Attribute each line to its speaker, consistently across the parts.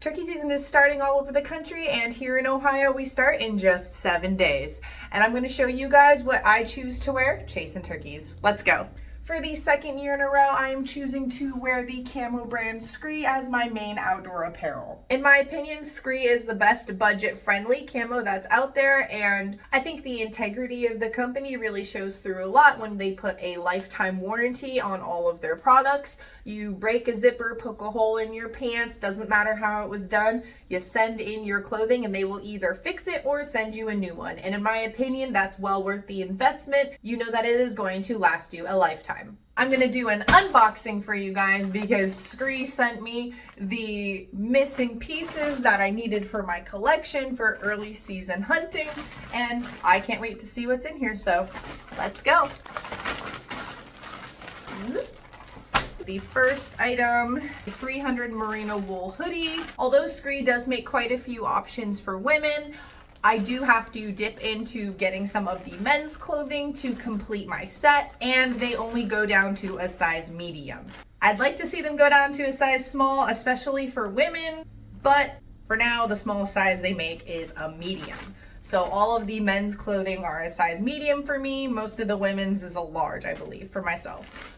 Speaker 1: Turkey season is starting all over the country, and here in Ohio we start in just 7 days. And I'm going to show you guys what I choose to wear chasing turkeys. Let's go. For the second year in a row, I am choosing to wear the Camo brand SKRE as my main outdoor apparel. In my opinion, SKRE is the best budget-friendly camo that's out there, and I think the integrity of the company really shows through a lot when they put a lifetime warranty on all of their products. You break a zipper, poke a hole in your pants, doesn't matter how it was done, you send in your clothing and they will either fix it or send you a new one. And in my opinion, that's well worth the investment. You know that it is going to last you a lifetime. I'm going to do an unboxing for you guys because SKRE sent me the missing pieces that I needed for my collection for early season hunting, and I can't wait to see what's in here, so let's go. The first item, the 300 merino wool hoodie. Although SKRE does make quite a few options for women, I do have to dip into getting some of the men's clothing to complete my set, and they only go down to a size medium. I'd like to see them go down to a size small, especially for women, but for now, the smallest size they make is a medium. So all of the men's clothing are a size medium for me. Most of the women's is a large, I believe, for myself.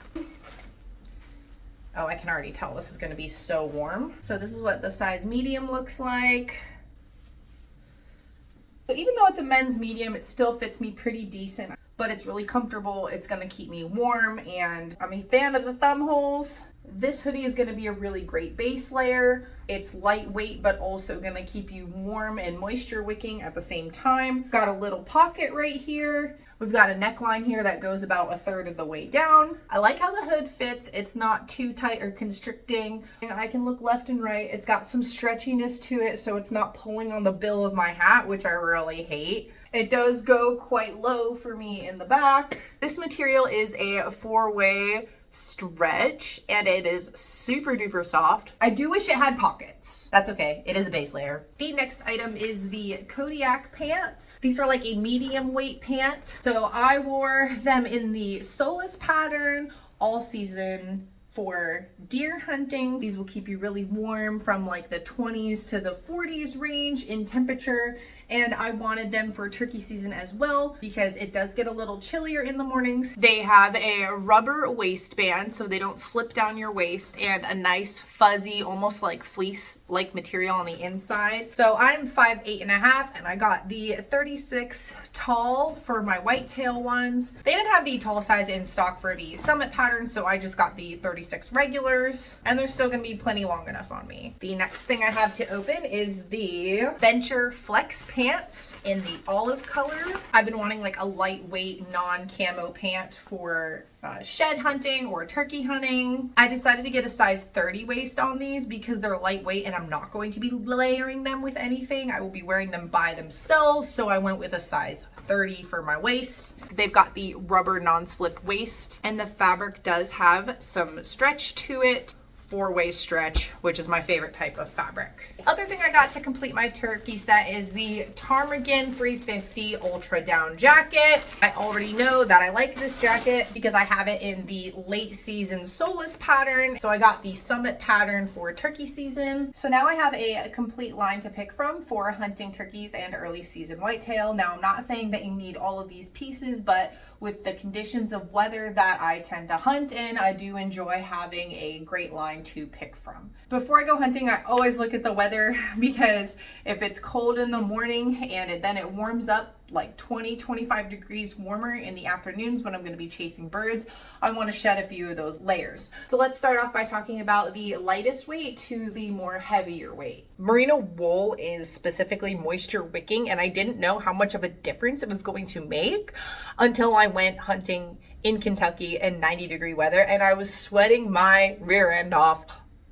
Speaker 1: Oh, I can already tell this is going to be so warm. So this is what the size medium looks like. So even though it's a men's medium, it still fits me pretty decent, but it's really comfortable. It's going to keep me warm, and I'm a fan of the thumb holes. This hoodie is going to be a really great base layer. It's lightweight, but also going to keep you warm and moisture wicking at the same time. Got a little pocket right here. We've got a neckline here that goes about 1/3 of the way down. I like how the hood fits. It's not too tight or constricting. I can look left and right. It's got some stretchiness to it, so it's not pulling on the bill of my hat, which I really hate. It does go quite low for me in the back. This material is a 4-way stretch, and it is super duper soft. I do wish it had pockets. That's okay, it is a base layer. The next item is the Kodiak pants. These are like a medium weight pant. So I wore them in the Solace pattern all season for deer hunting. These will keep you really warm from like the 20s to the 40s range in temperature. And I wanted them for turkey season as well because it does get a little chillier in the mornings. They have a rubber waistband so they don't slip down your waist, and a nice fuzzy, almost like fleece-like material on the inside. So I'm 5'8.5", and I got the 36 tall for my whitetail ones. They didn't have the tall size in stock for the summit pattern, so I just got the 36 regulars, and they're still gonna be plenty long enough on me. The next thing I have to open is the Venture Flex pants in the olive color. I've been wanting like a lightweight non-camo pant for shed hunting or turkey hunting. I decided to get a size 30 waist on these because they're lightweight and I'm not going to be layering them with anything. I will be wearing them by themselves, so I went with a size 30 for my waist. They've got the rubber non-slip waist, and the fabric does have some stretch to it. 4-way stretch, which is my favorite type of fabric. The other thing I got to complete my turkey set is the Ptarmigan 350 Ultra Down jacket. I already know that I like this jacket because I have it in the late season Solace pattern. So I got the Summit pattern for turkey season. So now I have a complete line to pick from for hunting turkeys and early season whitetail. Now I'm not saying that you need all of these pieces, but with the conditions of weather that I tend to hunt in, I do enjoy having a great line to pick from. Before I go hunting, I always look at the weather because if it's cold in the morning and then it warms up like 20-25 degrees warmer in the afternoons when I'm going to be chasing birds, I want to shed a few of those layers. So let's start off by talking about the lightest weight to the more heavier weight. Merino wool is specifically moisture wicking, and I didn't know how much of a difference it was going to make until I went hunting in Kentucky in 90-degree weather, and I was sweating my rear end off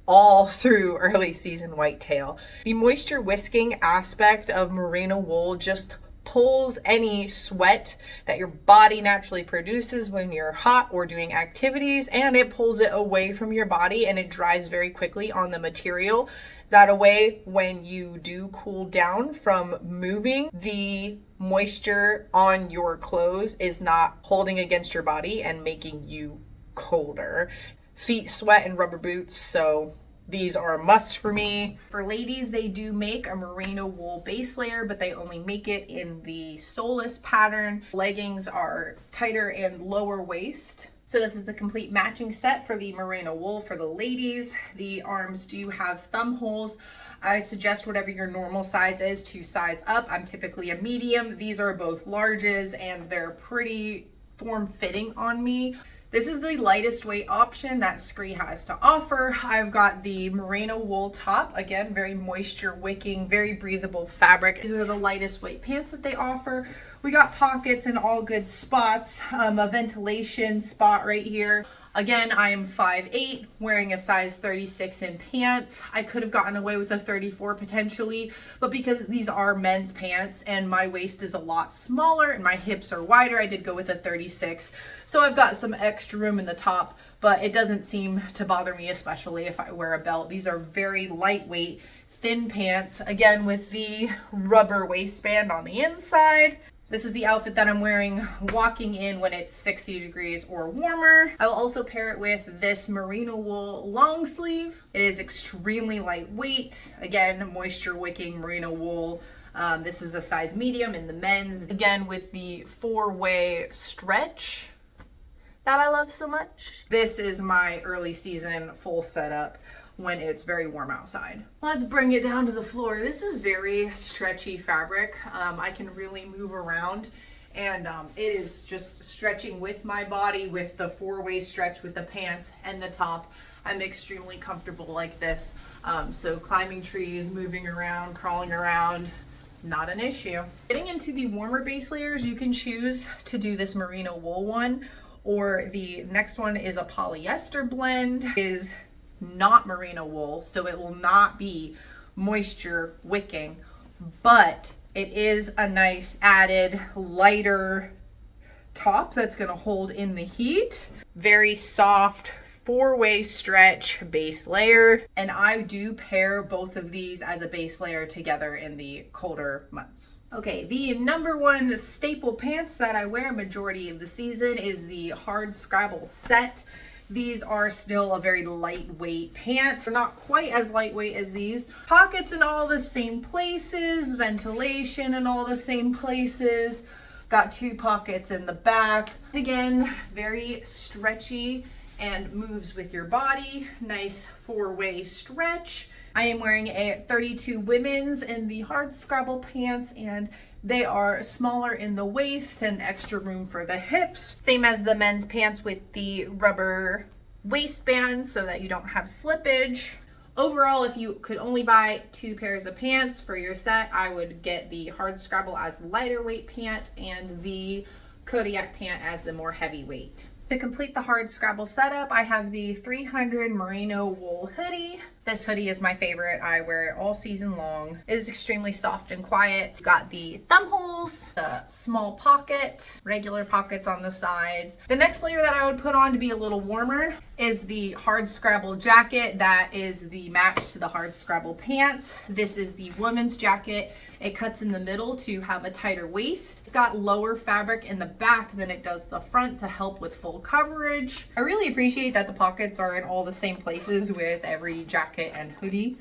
Speaker 1: all through early season whitetail. The moisture whisking aspect of merino wool just pulls any sweat that your body naturally produces when you're hot or doing activities, and it pulls it away from your body, and it dries very quickly on the material. That way, when you do cool down from moving, the moisture on your clothes is not holding against your body and making you colder. Feet sweat in rubber boots, so These are a must for me. For ladies, they do make a merino wool base layer, but they only make it in the soleless pattern. Leggings are tighter and lower waist. So this is the complete matching set for the merino wool for the ladies. The arms do have thumb holes. I suggest whatever your normal size is to size up. I'm typically a medium. These are both larges and they're pretty form-fitting on me. This is the lightest weight option that SKRE has to offer. I've got the merino wool top, again, very moisture wicking, very breathable fabric. These are the lightest weight pants that they offer. We got pockets in all good spots, a ventilation spot right here. Again, I am 5'8", wearing a size 36 in pants. I could have gotten away with a 34 potentially, but because these are men's pants and my waist is a lot smaller and my hips are wider, I did go with a 36. So I've got some extra room in the top, but it doesn't seem to bother me, especially if I wear a belt. These are very lightweight, thin pants, again with the rubber waistband on the inside. This is the outfit that I'm wearing walking in when it's 60 degrees or warmer. I will also pair it with this merino wool long sleeve. It is extremely lightweight. Again, moisture wicking merino wool. This is a size medium in the men's. Again, with the 4-way stretch that I love so much. This is my early season full setup when it's very warm outside. Let's bring it down to the floor. This is very stretchy fabric. I can really move around and it is just stretching with my body with the 4-way stretch with the pants and the top. I'm extremely comfortable like this. So climbing trees, moving around, crawling around, not an issue. Getting into the warmer base layers, you can choose to do this merino wool one, or the next one is a polyester blend. Is not merino wool, so it will not be moisture wicking, but it is a nice added lighter top that's going to hold in the heat. Very soft 4-way stretch base layer, and I do pair both of these as a base layer together in the colder months. Okay, the number one staple pants that I wear majority of the season is the hard Scrabble set. These are still a very lightweight pant. They're not quite as lightweight as these. Pockets in all the same places, ventilation in all the same places. Got 2 pockets in the back. Again, very stretchy and moves with your body. Nice 4-way stretch. I am wearing a 32 women's in the hard Scrabble pants, and they are smaller in the waist and extra room for the hips. Same as the men's pants with the rubber waistband so that you don't have slippage. Overall, if you could only buy 2 pairs of pants for your set, I would get the hard Scrabble as the lighter weight pant and the Kodiak pant as the more heavyweight. To complete the hard Scrabble setup, I have the 300 merino wool hoodie. This hoodie is my favorite. I wear it all season long. It is extremely soft and quiet. It's got the thumb holes, a small pocket, regular pockets on the sides. The next layer that I would put on to be a little warmer is the hard Scrabble jacket. That is the match to the hard Scrabble pants. This is the women's jacket. It cuts in the middle to have a tighter waist. It's got lower fabric in the back than it does the front to help with full coverage. I really appreciate that the pockets are in all the same places with every jacket and hoodie.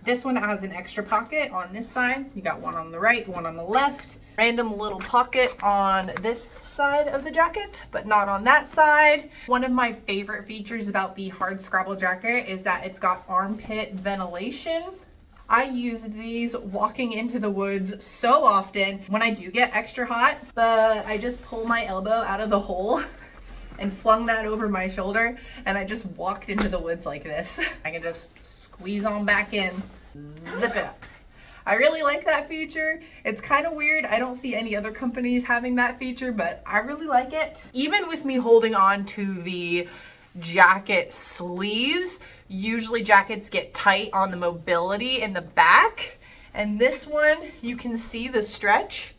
Speaker 1: This one has an extra pocket on this side. You got one on the right, one on the left. Random little pocket on this side of the jacket, but not on that side. One of my favorite features about the hard Scrabble jacket is that it's got armpit ventilation. I use these walking into the woods so often when I do get extra hot, but I just pull my elbow out of the hole and flung that over my shoulder, and I just walked into the woods like this. I can just squeeze on back in, zip it up. I really like that feature. It's kind of weird. I don't see any other companies having that feature, but I really like it. Even with me holding on to the jacket sleeves, usually jackets get tight on the mobility in the back, and this one you can see the stretch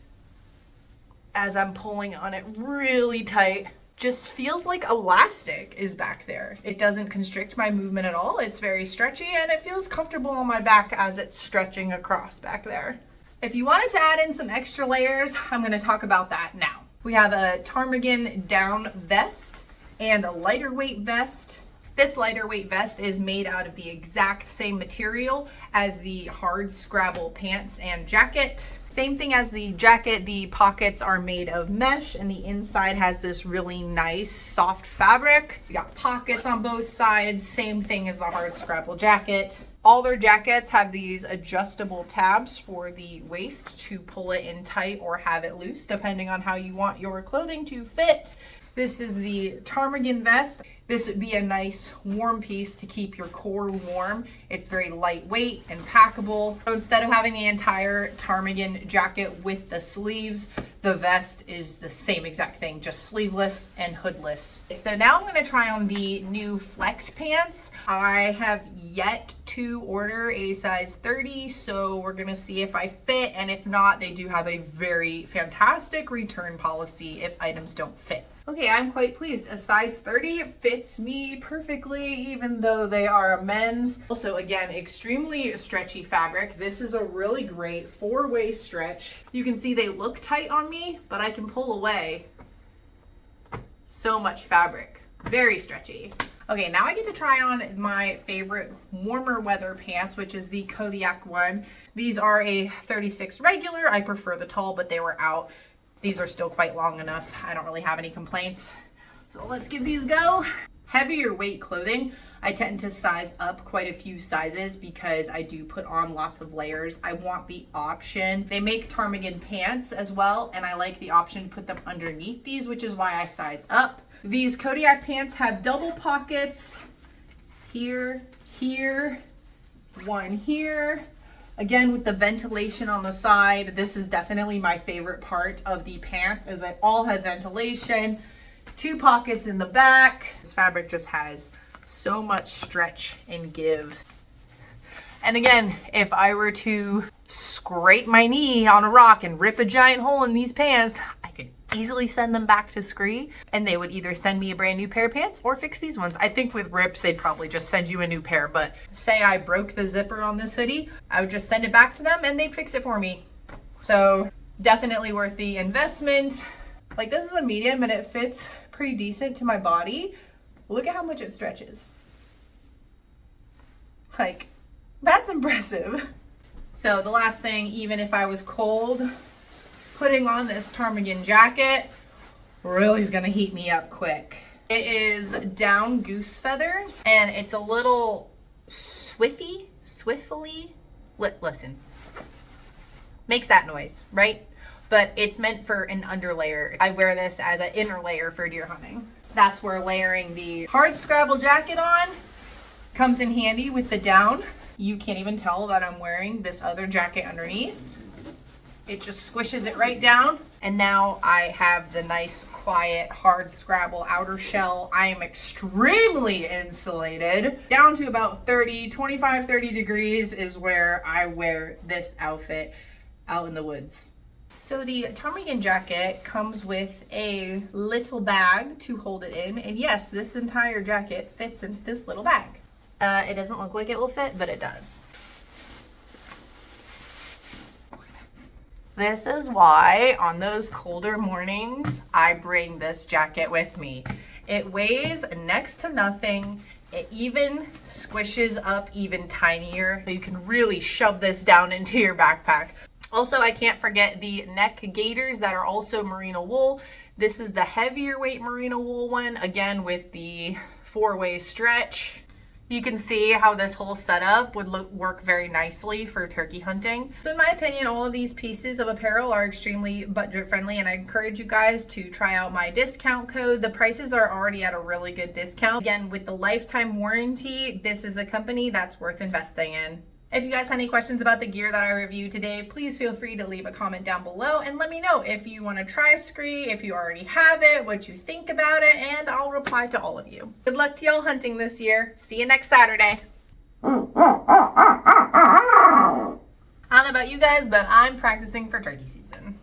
Speaker 1: as I'm pulling on it really tight. Just feels like elastic is back there. It doesn't constrict my movement at all. It's very stretchy and it feels comfortable on my back as it's stretching across back there. If you wanted to add in some extra layers, I'm going to talk about that now. We have a ptarmigan down vest and a lighter weight vest. This lighter weight vest is made out of the exact same material as the hard Scrabble pants and jacket. Same thing as the jacket, the pockets are made of mesh and the inside has this really nice soft fabric. You got pockets on both sides, same thing as the hard Scrabble jacket. All their jackets have these adjustable tabs for the waist to pull it in tight or have it loose, depending on how you want your clothing to fit. This is the ptarmigan vest. This would be a nice warm piece to keep your core warm. It's very lightweight and packable. So instead of having the entire ptarmigan jacket with the sleeves, the vest is the same exact thing, just sleeveless and hoodless. So now I'm gonna try on the new flex pants. I have yet to order a size 30, so we're gonna see if I fit, and if not, they do have a very fantastic return policy if items don't fit. Okay, I'm quite pleased. A size 30 fits me perfectly, even though they are a men's. Also, again, extremely stretchy fabric. This is a really great four-way stretch. You can see they look tight on me, but I can pull away. So much fabric. Very stretchy. Okay, now I get to try on my favorite warmer weather pants, which is the Kodiak one. These are a 36 regular. I prefer the tall, but they were out. These are still quite long enough. I don't really have any complaints. So let's give these a go. Heavier weight clothing, I tend to size up quite a few sizes because I do put on lots of layers. I want the option. They make ptarmigan pants as well, and I like the option to put them underneath these, which is why I size up. These Kodiak pants have double pockets here, here, one here. Again, with the ventilation on the side, this is definitely my favorite part of the pants, as they all have ventilation. Two pockets in the back. This fabric just has so much stretch and give. And again, if I were to scrape my knee on a rock and rip a giant hole in these pants, I could easily send them back to SKRE, and they would either send me a brand new pair of pants or fix these ones. I think with rips, they'd probably just send you a new pair, but say I broke the zipper on this hoodie, I would just send it back to them and they'd fix it for me. So definitely worth the investment. Like, this is a medium and it fits pretty decent to my body. Look at how much it stretches. Like, that's impressive. So the last thing, even if I was cold, putting on this ptarmigan jacket really is gonna heat me up quick. It is down goose feather, and it's a little swiftly, listen, makes that noise, right? But it's meant for an underlayer. I wear this as an inner layer for deer hunting. That's where layering the hard Scrabble jacket on comes in handy with the down. You can't even tell that I'm wearing this other jacket underneath. It just squishes it right down. And now I have the nice, quiet, hard Scrabble outer shell. I am extremely insulated. Down to about 25, 30 degrees is where I wear this outfit out in the woods. So the ptarmigan jacket comes with a little bag to hold it in. And yes, this entire jacket fits into this little bag. It doesn't look like it will fit, but it does. This is why on those colder mornings, I bring this jacket with me. It weighs next to nothing. It even squishes up even tinier, so you can really shove this down into your backpack. Also, I can't forget the neck gaiters that are also merino wool. This is the heavier weight merino wool one, again with the four-way stretch. You can see how this whole setup would work very nicely for turkey hunting. So in my opinion, all of these pieces of apparel are extremely budget friendly, and I encourage you guys to try out my discount code. The prices are already at a really good discount. Again, with the lifetime warranty, this is a company that's worth investing in. If you guys have any questions about the gear that I reviewed today, please feel free to leave a comment down below and let me know if you want to try a SKRE, if you already have it, what you think about it, and I'll reply to all of you. Good luck to y'all hunting this year. See you next Saturday. I don't know about you guys, but I'm practicing for turkey season.